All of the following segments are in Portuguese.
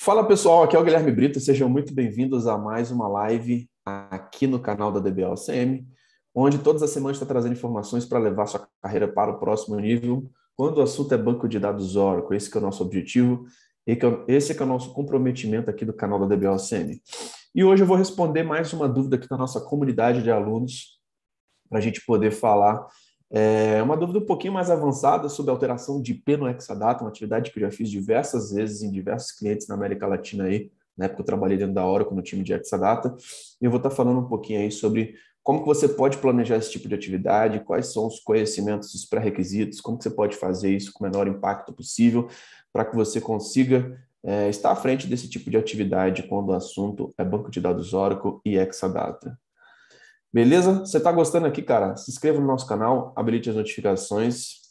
Fala pessoal, aqui é o Guilherme Brito, sejam muito bem-vindos a mais uma live aqui no canal da DBOCM, onde todas as semanas está trazendo informações para levar sua carreira para o próximo nível, quando o assunto é banco de dados Oracle. Esse que é o nosso objetivo, esse que é o nosso comprometimento aqui do canal da DBOCM. E hoje eu vou responder mais uma dúvida aqui da nossa comunidade de alunos, para a gente poder falar uma dúvida um pouquinho mais avançada sobre a alteração de IP no Exadata, uma atividade que eu já fiz diversas vezes em diversos clientes na América Latina aí, na época eu trabalhei dentro da Oracle no time de Exadata, e eu vou estar falando um pouquinho aí sobre como que você pode planejar esse tipo de atividade, quais são os conhecimentos, os pré-requisitos, como que você pode fazer isso com o menor impacto possível, para que você consiga estar à frente desse tipo de atividade quando o assunto é banco de dados Oracle e Exadata. Beleza? Você está gostando aqui, cara? Se inscreva no nosso canal, habilite as notificações,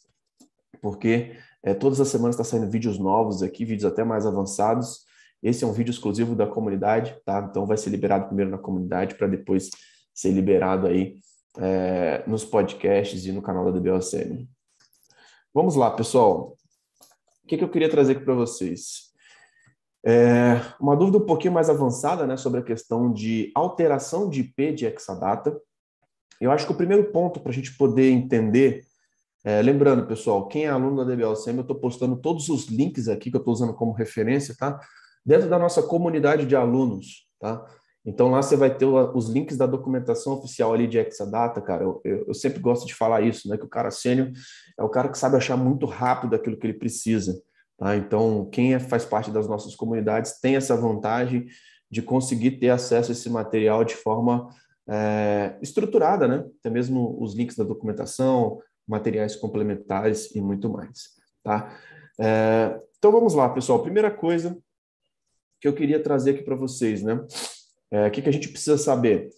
porque todas as semanas está saindo vídeos novos aqui, vídeos até mais avançados. Esse é um vídeo exclusivo da comunidade, tá? Então vai ser liberado primeiro na comunidade para depois ser liberado aí nos podcasts e no canal da DBOCM. Vamos lá, pessoal. O que eu queria trazer aqui para vocês? Uma dúvida um pouquinho mais avançada, né, sobre a questão de alteração de IP de Exadata. Eu acho que o primeiro ponto para a gente poder entender, lembrando, pessoal, quem é aluno da DBOCM, eu estou postando todos os links aqui que eu estou usando como referência, tá? Dentro da nossa comunidade de alunos, tá? Então lá você vai ter os links da documentação oficial ali de Exadata, cara. Eu sempre gosto de falar isso, né? Que o cara sênior é o cara que sabe achar muito rápido aquilo que ele precisa. Tá? Então, quem faz parte das nossas comunidades tem essa vantagem de conseguir ter acesso a esse material de forma estruturada, né? Até mesmo os links da documentação, materiais complementares e muito mais. Tá? Então, vamos lá, pessoal. Primeira coisa que eu queria trazer aqui para vocês, né? O que a gente precisa saber?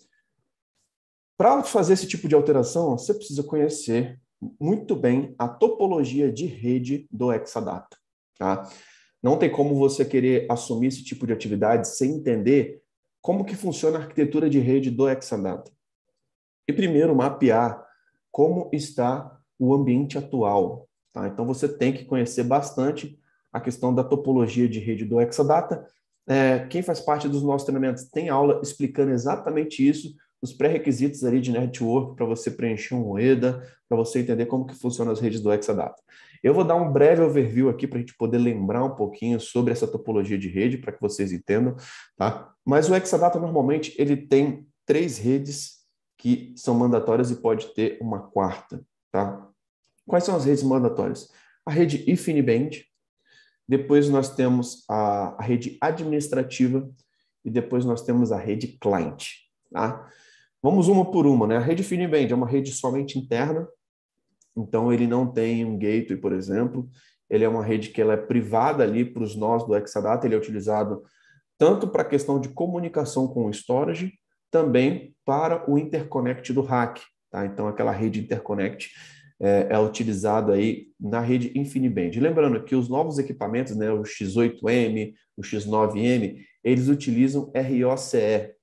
Para fazer esse tipo de alteração, você precisa conhecer muito bem a topologia de rede do Exadata. Tá? Não tem como você querer assumir esse tipo de atividade sem entender como que funciona a arquitetura de rede do Exadata. E primeiro mapear como está o ambiente atual. Tá? Então você tem que conhecer bastante a questão da topologia de rede do Exadata. Quem faz parte dos nossos treinamentos tem aula explicando exatamente isso, os pré-requisitos ali de network para você preencher um EDA, para você entender como que funcionam as redes do Exadata. Eu vou dar um breve overview aqui para a gente poder lembrar um pouquinho sobre essa topologia de rede, para que vocês entendam. Tá? Mas o Exadata, normalmente, ele tem 3 redes que são mandatórias e pode ter uma quarta. Tá? Quais são as redes mandatórias? A rede InfiniBand, depois nós temos a rede administrativa e depois nós temos a rede client. Tá? Vamos uma por uma, né? A rede InfiniBand é uma rede somente interna, então ele não tem um gateway, por exemplo. Ele é uma rede que ela é privada ali para os nós do Exadata, ele é utilizado tanto para a questão de comunicação com o storage, também para o interconnect do rack. Tá? Então aquela rede interconnect é utilizada aí na rede InfiniBand. Lembrando que os novos equipamentos, né, o X8M, o X9M, eles utilizam ROCE,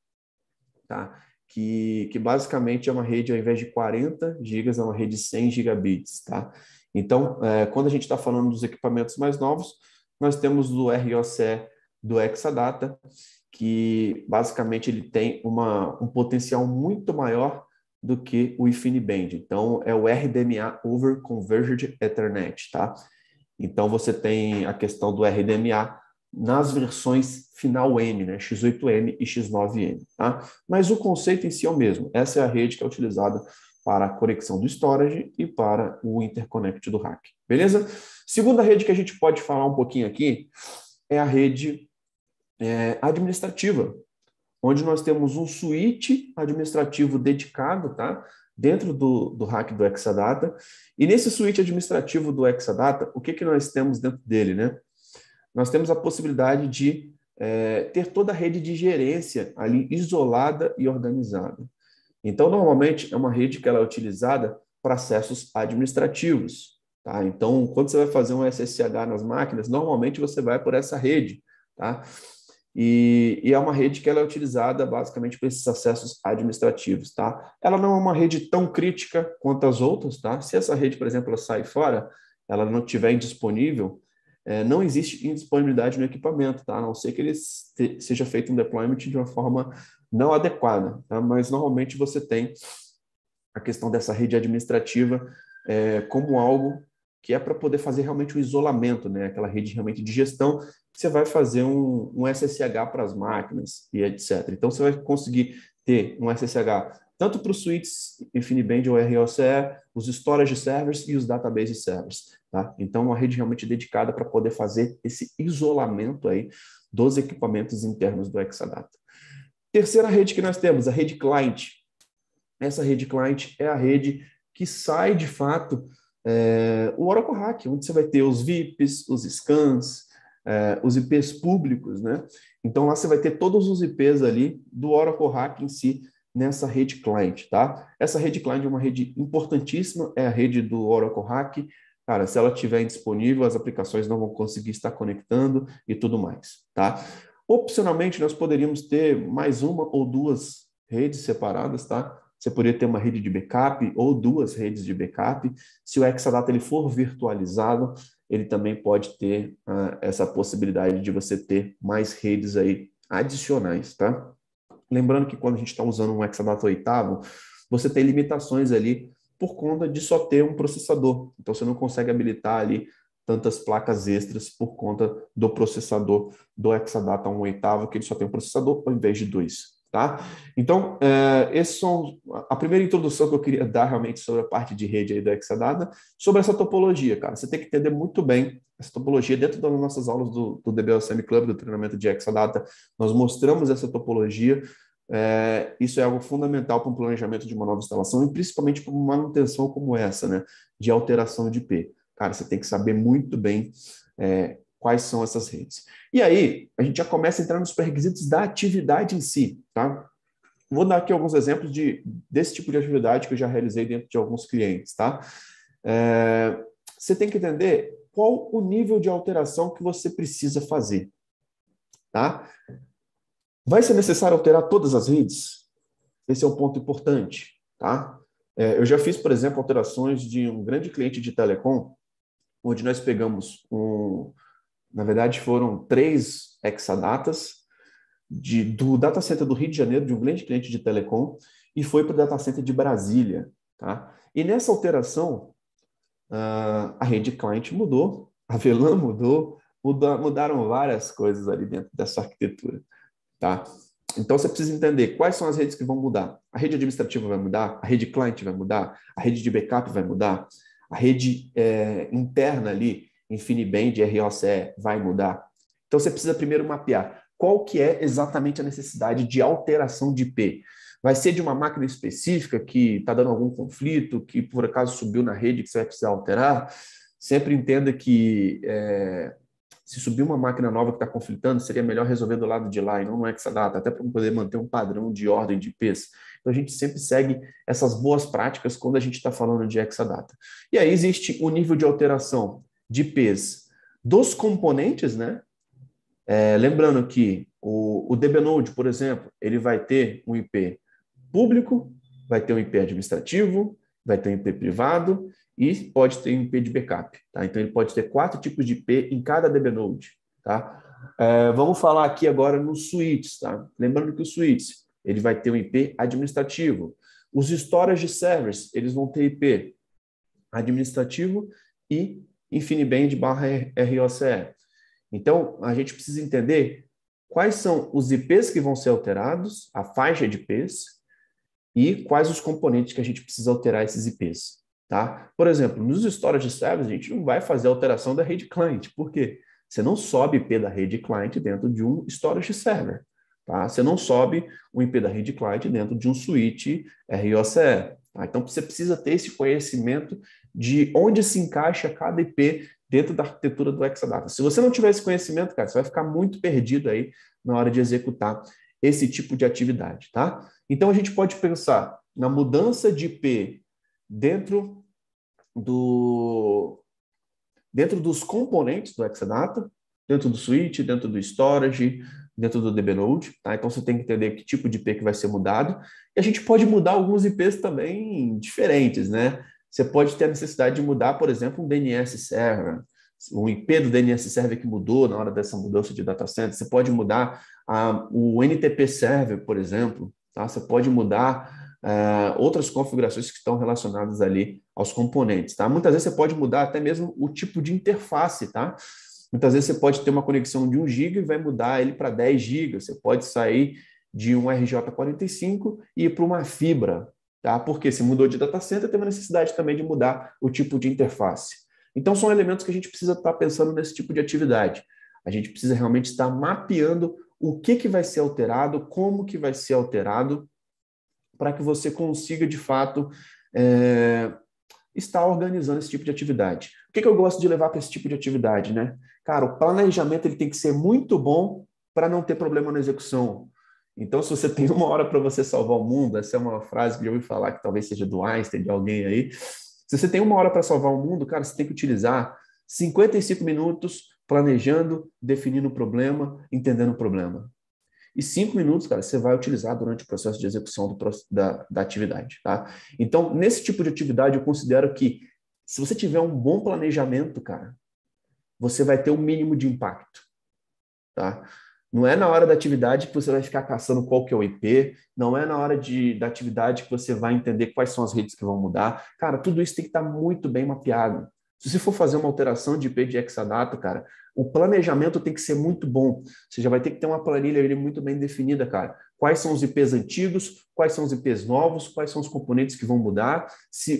tá? Que basicamente é uma rede, ao invés de 40 gigas, é uma rede de 100 gigabits. Tá? Então, quando a gente está falando dos equipamentos mais novos, nós temos o ROCE do Exadata, que basicamente ele tem um potencial muito maior do que o InfiniBand. Então, é o RDMA over Converged Ethernet. Tá? Então, você tem a questão do RDMA nas versões final M, né? X8M e X9M. Tá? Mas o conceito em si é o mesmo. Essa é a rede que é utilizada para a conexão do storage e para o interconnect do rack. Beleza? Segunda rede que a gente pode falar um pouquinho aqui é a rede administrativa, onde nós temos um switch administrativo dedicado, tá? Dentro do rack do Exadata. E nesse switch administrativo do Exadata, o que nós temos dentro dele, né? Nós temos a possibilidade de ter toda a rede de gerência ali isolada e organizada. Então, normalmente, é uma rede que ela é utilizada para acessos administrativos. Tá? Então, quando você vai fazer um SSH nas máquinas, normalmente você vai por essa rede. Tá? E é uma rede que ela é utilizada basicamente para esses acessos administrativos. Tá? Ela não é uma rede tão crítica quanto as outras. Tá? Se essa rede, por exemplo, ela sai fora, ela não estiver indisponível, não existe indisponibilidade no equipamento, tá? A não ser que ele seja feito um deployment de uma forma não adequada, tá? Mas normalmente você tem a questão dessa rede administrativa como algo que é para poder fazer realmente o isolamento, né? Aquela rede realmente de gestão, você vai fazer um SSH para as máquinas e etc. Então, você vai conseguir ter um SSH tanto para os suítes InfiniBand ou ROCE, os storage servers e os database servers, tá? Então, uma rede realmente dedicada para poder fazer esse isolamento aí dos equipamentos internos do Exadata. Terceira rede que nós temos, a rede client. Essa rede client é a rede que sai, de fato, o Oracle RAC, onde você vai ter os VIPs, os scans, os IPs públicos, né? Então, lá você vai ter todos os IPs ali do Oracle RAC em si, nessa rede client, tá? Essa rede client é uma rede importantíssima, é a rede do Oracle RAC. Cara, se ela estiver indisponível, as aplicações não vão conseguir estar conectando e tudo mais, tá? Opcionalmente, nós poderíamos ter mais uma ou duas redes separadas, tá? Você poderia ter uma rede de backup ou duas redes de backup. Se o Exadata ele for virtualizado, ele também pode ter essa possibilidade de você ter mais redes aí adicionais, tá? Lembrando que quando a gente está usando um Exadata oitavo, você tem limitações ali por conta de só ter um processador. Então, você não consegue habilitar ali tantas placas extras por conta do processador do Exadata 1 oitavo, que ele só tem um processador ao invés de dois. Tá? Então, esses são a primeira introdução que eu queria dar realmente sobre a parte de rede aí do Exadata, sobre essa topologia, cara. Você tem que entender muito bem essa topologia. Dentro das nossas aulas do DBLSM Club, do treinamento de Exadata, nós mostramos essa topologia. Isso é algo fundamental para um planejamento de uma nova instalação e principalmente para uma manutenção como essa, né, de alteração de IP. Cara, você tem que saber muito bem quais são essas redes. E aí, a gente já começa a entrar nos pré-requisitos da atividade em si, tá? Vou dar aqui alguns exemplos desse tipo de atividade que eu já realizei dentro de alguns clientes, tá? Você tem que entender qual o nível de alteração que você precisa fazer, tá? Vai ser necessário alterar todas as redes? Esse é um ponto importante, tá? Eu já fiz, por exemplo, alterações de um grande cliente de telecom, onde nós pegamos na verdade, foram 3 exadatas do data center do Rio de Janeiro, de um grande cliente de telecom, e foi para o data center de Brasília, tá? E nessa alteração, a rede client mudou, a VLAN mudou, mudaram várias coisas ali dentro dessa arquitetura, tá? Então, você precisa entender quais são as redes que vão mudar. A rede administrativa vai mudar, a rede client vai mudar, a rede de backup vai mudar, a rede interna ali, InfiniBand, ROCE, vai mudar. Então, você precisa primeiro mapear qual que é exatamente a necessidade de alteração de IP. Vai ser de uma máquina específica que está dando algum conflito, que por acaso subiu na rede que você vai precisar alterar. Sempre entenda que se subir uma máquina nova que está conflitando, seria melhor resolver do lado de lá e não no Exadata, até para poder manter um padrão de ordem de IPs. Então, a gente sempre segue essas boas práticas quando a gente está falando de Exadata. E aí existe o nível de alteração de IPs dos componentes, né? Lembrando que o DBNode, por exemplo, ele vai ter um IP público, vai ter um IP administrativo, vai ter um IP privado e pode ter um IP de backup. Tá? Então, ele pode ter 4 tipos de IP em cada DBNode. Tá? Vamos falar aqui agora nos switches. Tá? Lembrando que os switches ele vai ter um IP administrativo. Os storage servers eles vão ter IP administrativo e InfiniBand/ROCE. Então, a gente precisa entender quais são os IPs que vão ser alterados, a faixa de IPs, e quais os componentes que a gente precisa alterar esses IPs. Tá? Por exemplo, nos storage servers, a gente não vai fazer alteração da rede client. Por quê? Você não sobe IP da rede client dentro de um storage server. Tá? Você não sobe o IP da rede client dentro de um switch ROCE. Tá? Então, você precisa ter esse conhecimento de onde se encaixa cada IP dentro da arquitetura do Exadata. Se você não tiver esse conhecimento, cara, você vai ficar muito perdido aí na hora de executar esse tipo de atividade, tá? Então, a gente pode pensar na mudança de IP dentro dos componentes do Exadata, dentro do switch, dentro do storage, dentro do DBNode, tá? Então, você tem que entender que tipo de IP que vai ser mudado. E a gente pode mudar alguns IPs também diferentes, né? Você pode ter a necessidade de mudar, por exemplo, um DNS server. o IP do DNS Server que mudou na hora dessa mudança de data center, você pode mudar o NTP Server, por exemplo, tá? Você pode mudar outras configurações que estão relacionadas ali aos componentes, tá? Muitas vezes você pode mudar até mesmo o tipo de interface, tá? Muitas vezes você pode ter uma conexão de 1 GB e vai mudar ele para 10 GB. Você pode sair de um RJ45 e ir para uma fibra, tá? Porque se mudou de data center, tem uma necessidade também de mudar o tipo de interface. Então, são elementos que a gente precisa estar pensando nesse tipo de atividade. A gente precisa realmente estar mapeando o que vai ser alterado, como que vai ser alterado, para que você consiga, de fato, estar organizando esse tipo de atividade. O que eu gosto de levar para esse tipo de atividade, né? Cara, o planejamento ele tem que ser muito bom para não ter problema na execução. Então, se você tem 1 hora para você salvar o mundo, essa é uma frase que eu ouvi falar que talvez seja do Einstein, de alguém aí. Se você tem 1 hora para salvar o mundo, cara, você tem que utilizar 55 minutos planejando, definindo o problema, entendendo o problema. E 5 minutos, cara, você vai utilizar durante o processo de execução da atividade, tá? Então, nesse tipo de atividade, eu considero que se você tiver um bom planejamento, cara, você vai ter um mínimo de impacto, tá? Não é na hora da atividade que você vai ficar caçando qual que é o IP, não é na hora da atividade que você vai entender quais são as redes que vão mudar. Cara, tudo isso tem que estar muito bem mapeado. Se você for fazer uma alteração de IP de Exadata, cara, o planejamento tem que ser muito bom. Você já vai ter que ter uma planilha ali muito bem definida, cara. Quais são os IPs antigos, quais são os IPs novos, quais são os componentes que vão mudar,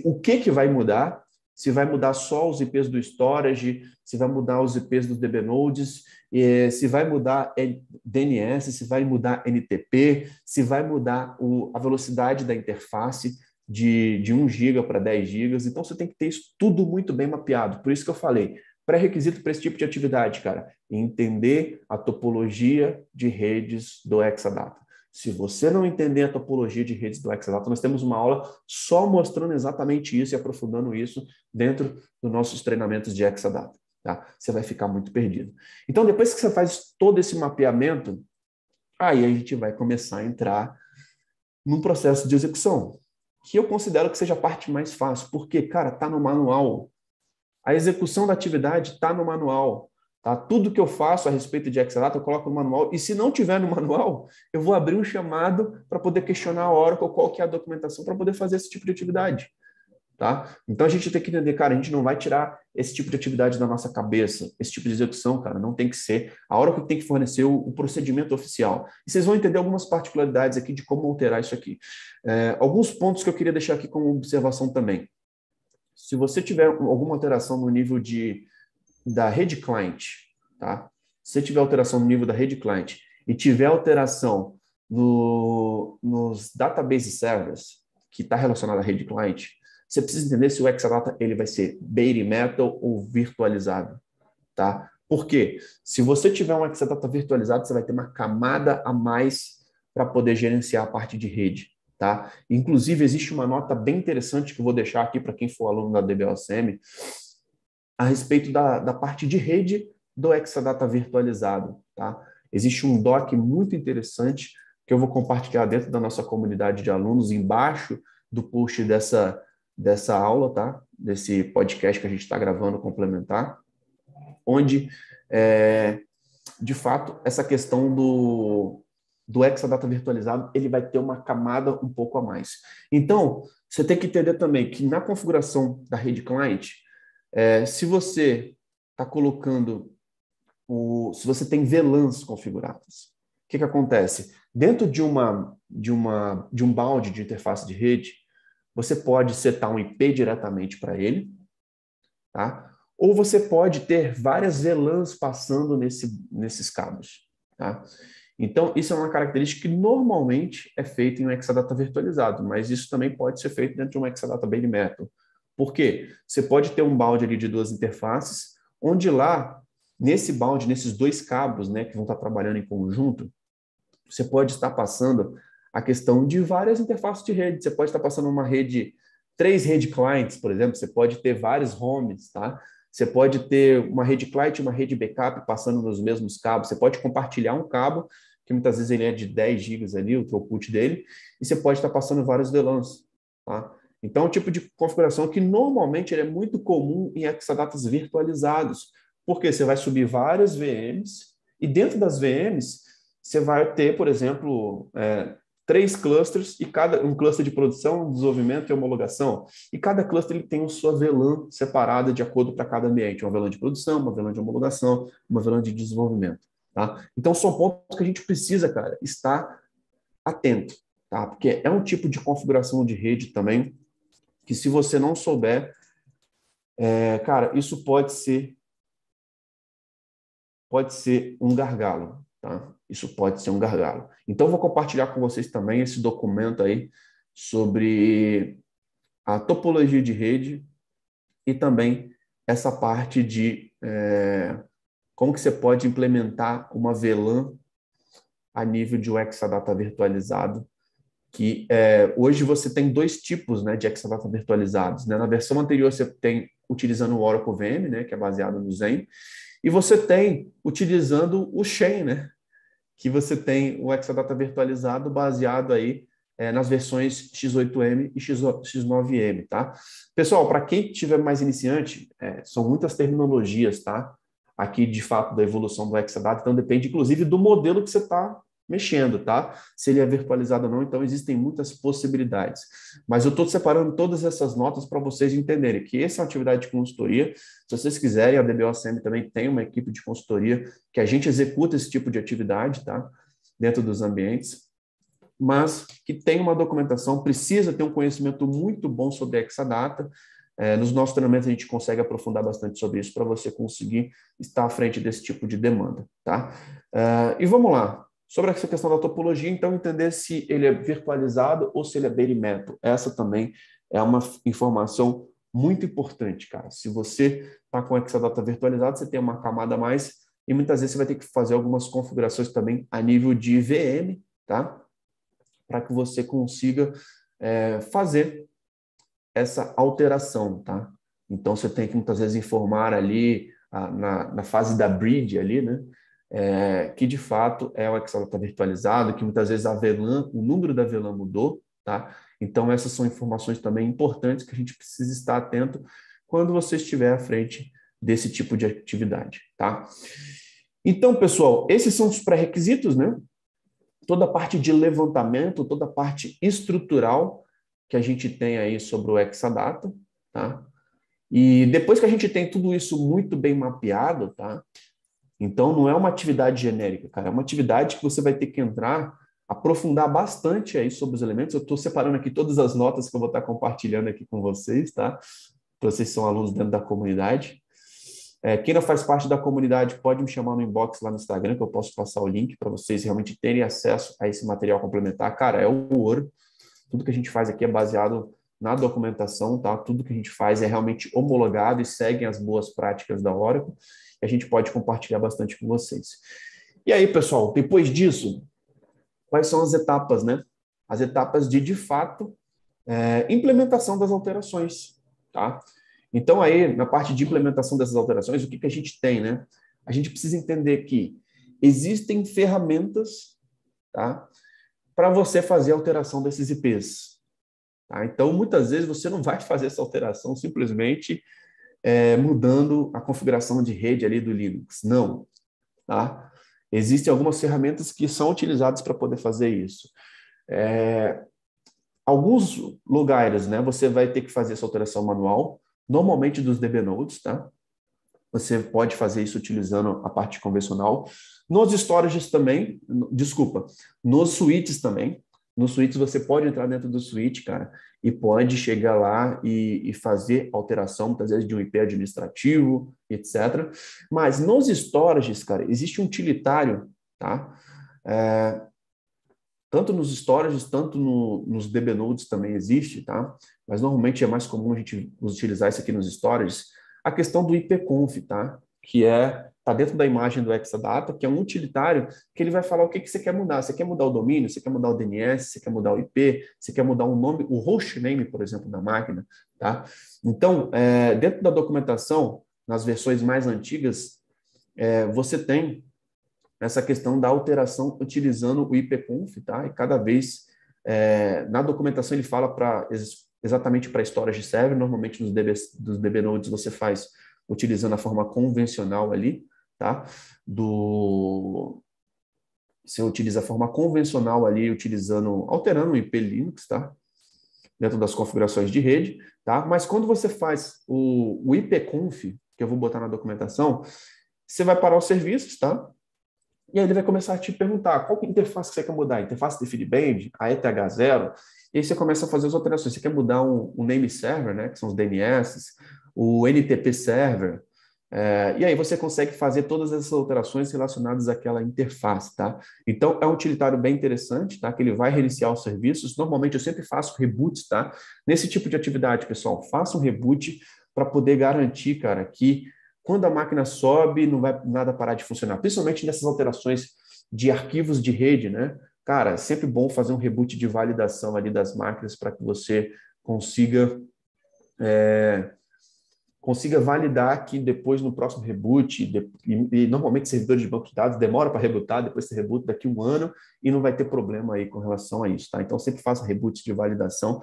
o que vai mudar, se vai mudar só os IPs do storage, se vai mudar os IPs dos DB nodes, se vai mudar DNS, se vai mudar NTP, se vai mudar a velocidade da interface de 1 GB para 10 GB. Então, você tem que ter isso tudo muito bem mapeado. Por isso que eu falei, pré-requisito para esse tipo de atividade, cara, entender a topologia de redes do Exadata. Se você não entender a topologia de redes do Exadata, nós temos uma aula só mostrando exatamente isso e aprofundando isso dentro dos nossos treinamentos de Exadata. Tá? Você vai ficar muito perdido. Então, depois que você faz todo esse mapeamento, aí a gente vai começar a entrar num processo de execução, que eu considero que seja a parte mais fácil, porque, cara, está no manual. A execução da atividade está no manual. Tá? Tudo que eu faço a respeito de Exadata, eu coloco no manual. E se não tiver no manual, eu vou abrir um chamado para poder questionar a Oracle qual que é a documentação para poder fazer esse tipo de atividade. Tá? Então, a gente tem que entender, cara, a gente não vai tirar esse tipo de atividade da nossa cabeça. Esse tipo de execução, cara, não tem que ser. A Oracle tem que fornecer o procedimento oficial. E vocês vão entender algumas particularidades aqui de como alterar isso aqui. Alguns pontos que eu queria deixar aqui como observação também. Se você tiver alguma alteração no nível da rede client, tá? Se você tiver alteração no nível da rede client e tiver alteração nos database servers, que está relacionado à rede client, você precisa entender se o Exadata ele vai ser bare metal ou virtualizado, tá? Por quê? Se você tiver um Exadata virtualizado, você vai ter uma camada a mais para poder gerenciar a parte de rede, tá? Inclusive, existe uma nota bem interessante que eu vou deixar aqui para quem for aluno da DBOCM a respeito da parte de rede do Exadata virtualizado, tá? Existe um doc muito interessante que eu vou compartilhar dentro da nossa comunidade de alunos, embaixo do post dessa aula, tá? Desse podcast que a gente está gravando complementar, onde, de fato, essa questão do Exadata virtualizado, ele vai ter uma camada um pouco a mais. Então, você tem que entender também que na configuração da rede client, se você está colocando, se você tem VLANs configuradas, o que acontece? Dentro de um bound de interface de rede, você pode setar um IP diretamente para ele, tá? Ou você pode ter várias VLANs passando nesses cabos, tá? Então, isso é uma característica que normalmente é feita em um Exadata virtualizado, mas isso também pode ser feito dentro de um Exadata bare metal. Por quê? Você pode ter um bound ali de 2 interfaces, onde lá, nesse bound, nesses 2 cabos, né, que vão estar trabalhando em conjunto, você pode estar passando a questão de várias interfaces de rede. Você pode estar passando uma rede, 3 rede clients, por exemplo, você pode ter vários homes, tá? Você pode ter uma rede client e uma rede backup passando nos mesmos cabos. Você pode compartilhar um cabo, que muitas vezes ele é de 10 GB ali, o throughput dele, e você pode estar passando vários VLANs, tá? Então, é um tipo de configuração que normalmente ele é muito comum em Exadatas virtualizados, Porque você vai subir várias VMs e dentro das VMs você vai ter, por exemplo, 3 clusters e cada um cluster de produção, desenvolvimento e homologação. E cada cluster ele tem a sua VLAN separada de acordo para cada ambiente. Uma VLAN de produção, uma VLAN de homologação, uma VLAN de desenvolvimento. Tá? Então, são pontos que a gente precisa, cara, estar atento. Tá? Porque é um tipo de configuração de rede também que, se você não souber, cara, isso pode ser um gargalo. Tá? Isso pode ser um gargalo. Então, vou compartilhar com vocês também esse documento aí sobre a topologia de rede e também essa parte de como que você pode implementar uma VLAN a nível de um Exadata virtualizado, que hoje você tem 2 tipos, né, de Exadata virtualizados. Né? Na versão anterior você tem utilizando o Oracle VM, né, que é baseado no Xen, e você tem utilizando o Xen, né, que você tem o Exadata virtualizado baseado aí nas versões X8M e X9M, tá? Pessoal, para quem tiver mais iniciante, são muitas terminologias, tá? Aqui, de fato, da evolução do Exadata, então depende, inclusive, do modelo que você está mexendo, tá? Se ele é virtualizado ou não, então existem muitas possibilidades. Mas eu estou separando todas essas notas para vocês entenderem que essa é uma atividade de consultoria. Se vocês quiserem, a DBOCM também tem uma equipe de consultoria que a gente executa esse tipo de atividade, tá? Dentro dos ambientes, mas que tem uma documentação, precisa ter um conhecimento muito bom sobre Exadata. Nos nossos treinamentos a gente consegue aprofundar bastante sobre isso para você conseguir estar à frente desse tipo de demanda, tá? E vamos lá. Sobre essa questão da topologia, então, entender se ele é virtualizado ou se ele é bare metal. Essa também é uma informação muito importante, cara. Se você está com o Exadata virtualizado, você tem uma camada a mais e muitas vezes você vai ter que fazer algumas configurações também a nível de VM, tá? Para que você consiga fazer essa alteração, tá? Então, você tem que muitas vezes informar ali na fase da bridge ali, né? Que de fato é o Exadata virtualizado, que muitas vezes a VLAN, o número da VLAN mudou, tá? Então, essas são informações também importantes que a gente precisa estar atento quando você estiver à frente desse tipo de atividade, tá? Então, pessoal, esses são os pré-requisitos, né? Toda a parte de levantamento, toda a parte estrutural que a gente tem aí sobre o Exadata, tá? E depois que a gente tem tudo isso muito bem mapeado, tá? Então, não é uma atividade genérica, cara. É uma atividade que você vai ter que entrar, aprofundar bastante aí sobre os elementos. Eu estou separando aqui todas as notas que eu vou estar compartilhando aqui com vocês, tá? Vocês são alunos dentro da comunidade. Quem não faz parte da comunidade pode me chamar no inbox lá no Instagram, que eu posso passar o link para vocês realmente terem acesso a esse material complementar. Cara, é o ouro. Tudo que a gente faz aqui é baseado na documentação, tá? Tudo que a gente faz é realmente homologado e segue as boas práticas da Oracle. A gente pode compartilhar bastante com vocês. E aí, pessoal, depois disso, quais são as etapas, né? As etapas de fato, implementação das alterações, tá? Então, aí, na parte de implementação dessas alterações, o que a gente tem, né? A gente precisa entender que existem ferramentas, tá? Para você fazer a alteração desses IPs. Tá? Então, muitas vezes, você não vai fazer essa alteração simplesmente mudando a configuração de rede ali do Linux. Não. Tá? Existem algumas ferramentas que são utilizadas para poder fazer isso. Alguns lugares, né, você vai ter que fazer essa alteração manual, normalmente dos DB Nodes, tá? Você pode fazer isso utilizando a parte convencional. Nos storages também, desculpa, nos switches também. Nos switches você pode entrar dentro do switch, cara, e pode chegar lá e fazer alteração, muitas vezes, de um IP administrativo, etc. Mas nos storages, cara, existe um utilitário, tá? Tanto nos storages, tanto nos DB Nodes também existe, tá? Mas normalmente é mais comum a gente utilizar isso aqui nos storages. A questão do ipconf, tá? Que tá dentro da imagem do Exadata, que é um utilitário que ele vai falar o que você quer mudar. Você quer mudar o domínio, você quer mudar o DNS, você quer mudar o IP, você quer mudar o nome, o hostname, por exemplo, da máquina, tá? Então, dentro da documentação, nas versões mais antigas, você tem essa questão da alteração utilizando o ipconf, tá? E cada vez, na documentação, ele fala exatamente para storage server, normalmente dos DB Nodes você faz utilizando a forma convencional ali, tá? Você utiliza a forma convencional ali, alterando o IP Linux, tá? Dentro das configurações de rede, tá? Mas quando você faz o ipconf, que eu vou botar na documentação, você vai parar os serviços, tá? E aí ele vai começar a te perguntar qual interface que você quer mudar, a interface de feedback, a ETH0, e aí você começa a fazer as alterações. Você quer mudar o name server, né, que são os DNS, o NTP server, e aí você consegue fazer todas essas alterações relacionadas àquela interface, tá? Então, é um utilitário bem interessante, tá? Que ele vai reiniciar os serviços. Normalmente, eu sempre faço reboots, tá? Nesse tipo de atividade, pessoal, faça um reboot para poder garantir, cara, que quando a máquina sobe, não vai nada parar de funcionar. Principalmente nessas alterações de arquivos de rede, né? Cara, é sempre bom fazer um reboot de validação ali das máquinas para que você consiga validar que depois no próximo reboot, e normalmente servidores de banco de dados demora para rebootar, depois você reboot daqui a um ano e não vai ter problema aí com relação a isso, tá? Então sempre faça reboots de validação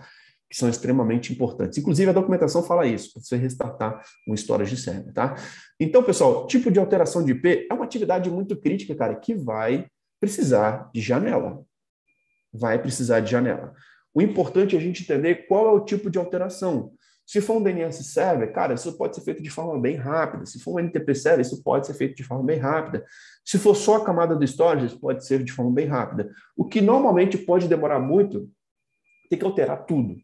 que são extremamente importantes. Inclusive a documentação fala isso, para você restartar um storage server, tá? Então, pessoal, tipo de alteração de IP é uma atividade muito crítica, cara, que vai precisar de janela. Vai precisar de janela. O importante é a gente entender qual é o tipo de alteração. Se for um DNS server, cara, isso pode ser feito de forma bem rápida. Se for um NTP server, isso pode ser feito de forma bem rápida. Se for só a camada do storage, isso pode ser de forma bem rápida. O que normalmente pode demorar muito, tem que alterar tudo.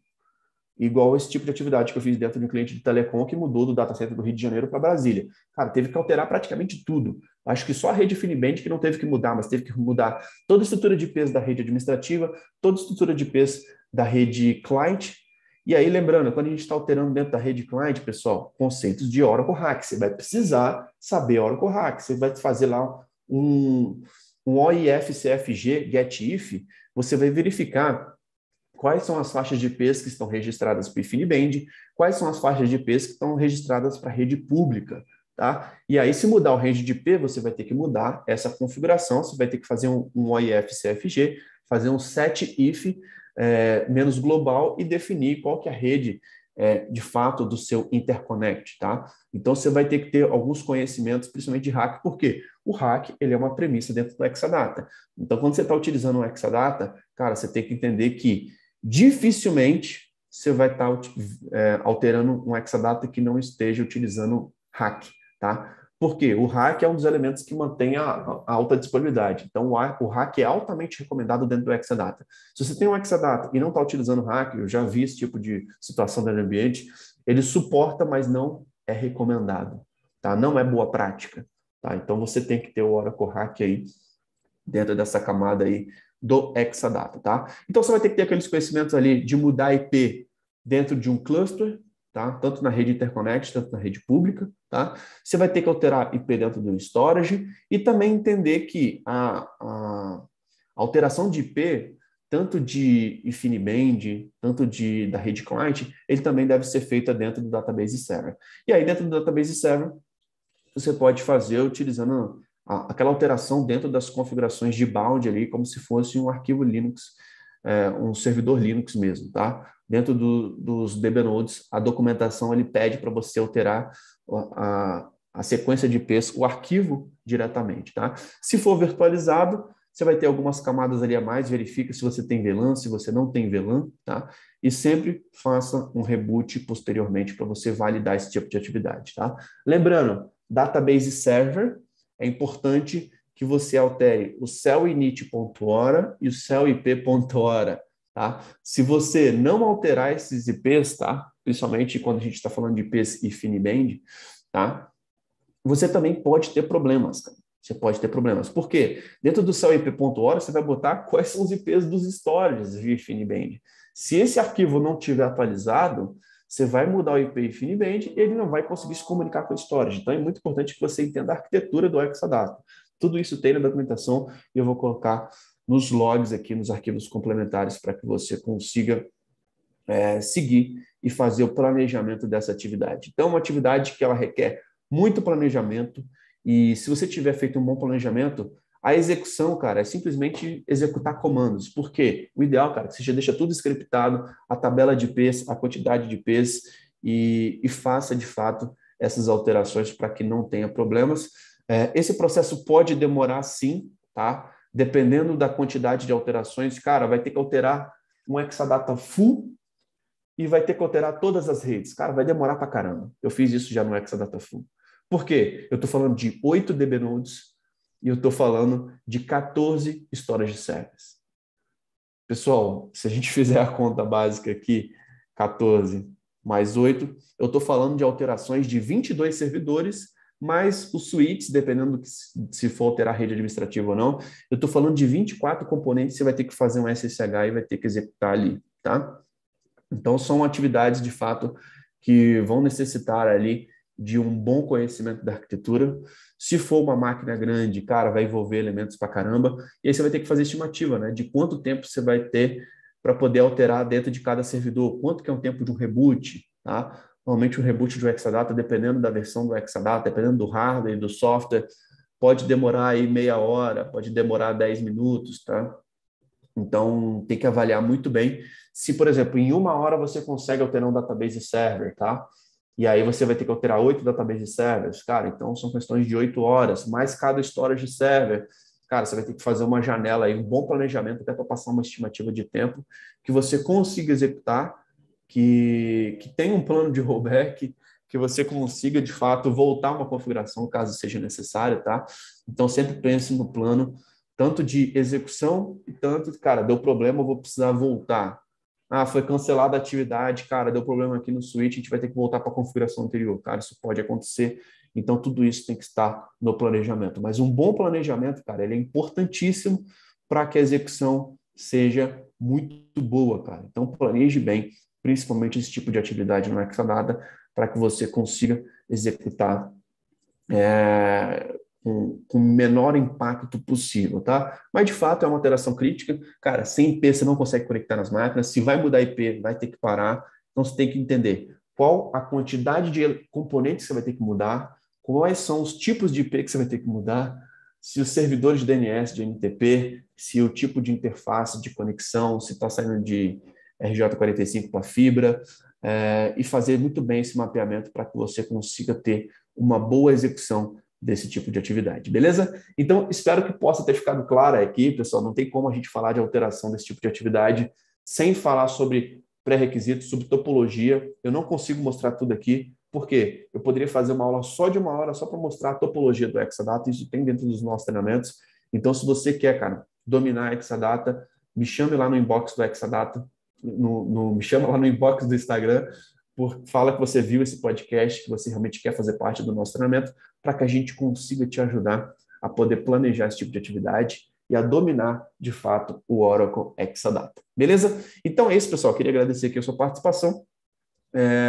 Igual esse tipo de atividade que eu fiz dentro de um cliente de telecom que mudou do data center do Rio de Janeiro para Brasília. Cara, teve que alterar praticamente tudo. Acho que só a rede Finiband que não teve que mudar, mas teve que mudar toda a estrutura de IPs da rede administrativa, toda a estrutura de IPs da rede client. E aí, lembrando, quando a gente está alterando dentro da rede client, pessoal, conceitos de Oracle Hack. Você vai precisar saber Oracle Hack. Você vai fazer lá um OIF-CFG, get-if, você vai verificar quais são as faixas de IPs que estão registradas para o IFINIBAND, quais são as faixas de IPs que estão registradas para a rede pública, tá? E aí, se mudar o range de IP, você vai ter que mudar essa configuração, você vai ter que fazer um OIF-CFG, fazer um set-if menos global e definir qual que é a rede de fato do seu interconnect, tá? Então, você vai ter que ter alguns conhecimentos, principalmente de hack, porque o hack ele é uma premissa dentro do Exadata. Então, quando você está utilizando o Exadata, cara, você tem que entender que dificilmente você vai estar alterando um Exadata que não esteja utilizando hack, tá? Porque o hack é um dos elementos que mantém a alta disponibilidade. Então, o hack é altamente recomendado dentro do Exadata. Se você tem um Exadata e não está utilizando hack, eu já vi esse tipo de situação dentro do ambiente, ele suporta, mas não é recomendado, tá? Não é boa prática, tá? Então, você tem que ter o Oracle Hack aí dentro dessa camada aí do Exadata, tá? Então, você vai ter que ter aqueles conhecimentos ali de mudar IP dentro de um cluster, tá? Tanto na rede interconnect, tanto na rede pública, tá? Você vai ter que alterar IP dentro do storage e também entender que a alteração de IP, tanto de IFINIBAND, tanto da rede client, ele também deve ser feita dentro do database server. E aí, dentro do database server, você pode fazer utilizando aquela alteração dentro das configurações de bound ali, como se fosse um arquivo Linux, um servidor Linux mesmo, tá? Dentro dos DBNodes, a documentação ele pede para você alterar a sequência de IPs, o arquivo diretamente, tá? Se for virtualizado, você vai ter algumas camadas ali a mais, verifica se você tem VLAN, se você não tem VLAN, tá? E sempre faça um reboot posteriormente para você validar esse tipo de atividade, tá? Lembrando, database server, é importante que você altere o cell_init.hora e o cell_ip.hora, tá? Se você não alterar esses IPs, tá? Principalmente quando a gente está falando de IPs IFINIBAND, tá? Você também pode ter problemas, cara. Você pode ter problemas. Por quê? Dentro do cell_ip.hora, você vai botar quais são os IPs dos storages de IFINIBAND. Se esse arquivo não estiver atualizado, você vai mudar o IP IFINIBAND e ele não vai conseguir se comunicar com o storage. Então, é muito importante que você entenda a arquitetura do Exadata. Tudo isso tem na documentação e eu vou colocar nos logs aqui, nos arquivos complementares, para que você consiga seguir e fazer o planejamento dessa atividade. Então, é uma atividade que ela requer muito planejamento e se você tiver feito um bom planejamento, a execução, cara, é simplesmente executar comandos. Por quê? O ideal, cara, é que você já deixa tudo scriptado, a tabela de IPs, a quantidade de IPs e faça, de fato, essas alterações para que não tenha problemas. Esse processo pode demorar sim, tá? Dependendo da quantidade de alterações, cara, vai ter que alterar um Exadata full e vai ter que alterar todas as redes. Cara, vai demorar para caramba. Eu fiz isso já no Exadata full. Por quê? Eu estou falando de 8 DB nodes e eu estou falando de 14 storage servers. Pessoal, se a gente fizer a conta básica aqui, 14 mais 8, eu estou falando de alterações de 22 servidores, mais os switches, dependendo se for alterar a rede administrativa ou não. Eu estou falando de 24 componentes, você vai ter que fazer um SSH e vai ter que executar ali, tá? Então, são atividades, de fato, que vão necessitar ali de um bom conhecimento da arquitetura. Se for uma máquina grande, cara, vai envolver elementos pra caramba. E aí você vai ter que fazer estimativa, né? De quanto tempo você vai ter para poder alterar dentro de cada servidor. Quanto que é o tempo de um reboot, tá? Normalmente, o reboot de um Exadata, dependendo da versão do Exadata, dependendo do hardware e do software, pode demorar aí meia hora, pode demorar 10 minutos, tá? Então, tem que avaliar muito bem. Se, por exemplo, em 1 hora você consegue alterar um database server, tá? E aí você vai ter que alterar 8 database servers, cara, então são questões de 8 horas, mais cada storage server. Cara, você vai ter que fazer uma janela aí, um bom planejamento até para passar uma estimativa de tempo que você consiga executar, que tenha um plano de rollback, que você consiga, de fato, voltar uma configuração caso seja necessário, tá? Então, sempre pense no plano tanto de execução e tanto, cara, deu problema, eu vou precisar voltar. Ah, foi cancelada a atividade, cara, deu problema aqui no switch, a gente vai ter que voltar para a configuração anterior. Cara, isso pode acontecer. Então, tudo isso tem que estar no planejamento. Mas um bom planejamento, cara, ele é importantíssimo para que a execução seja muito boa, cara. Então, planeje bem, principalmente esse tipo de atividade no Exadata, para que você consiga executar com o menor impacto possível, tá? Mas, de fato, é uma alteração crítica. Cara, sem IP você não consegue conectar nas máquinas. Se vai mudar IP, vai ter que parar. Então, você tem que entender qual a quantidade de componentes que você vai ter que mudar, quais são os tipos de IP que você vai ter que mudar, se os servidores de DNS, de NTP, se o tipo de interface de conexão, se está saindo de RJ45 para fibra, e fazer muito bem esse mapeamento para que você consiga ter uma boa execução desse tipo de atividade, beleza? Então, espero que possa ter ficado claro aqui, pessoal, não tem como a gente falar de alteração desse tipo de atividade sem falar sobre pré-requisitos, sobre topologia. Eu não consigo mostrar tudo aqui, porque eu poderia fazer uma aula só de 1 hora, só para mostrar a topologia do Exadata, isso tem dentro dos nossos treinamentos. Então, se você quer, cara, dominar Exadata, me chame lá no inbox do Exadata, me chama lá no inbox do Instagram, fala que você viu esse podcast, que você realmente quer fazer parte do nosso treinamento, para que a gente consiga te ajudar a poder planejar esse tipo de atividade e a dominar, de fato, o Oracle Exadata. Beleza? Então é isso, pessoal. Queria agradecer aqui a sua participação.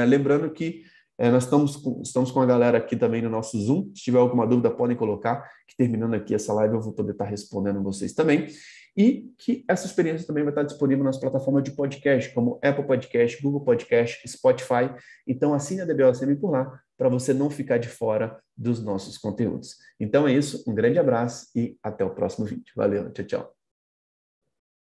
Lembrando que nós estamos com a galera aqui também no nosso Zoom. Se tiver alguma dúvida, podem colocar, que terminando aqui essa live eu vou poder estar respondendo vocês também. E que essa experiência também vai estar disponível nas plataformas de podcast, como Apple Podcast, Google Podcast, Spotify. Então, assine a DBOCM por lá, para você não ficar de fora dos nossos conteúdos. Então é isso, um grande abraço e até o próximo vídeo. Valeu, tchau, tchau.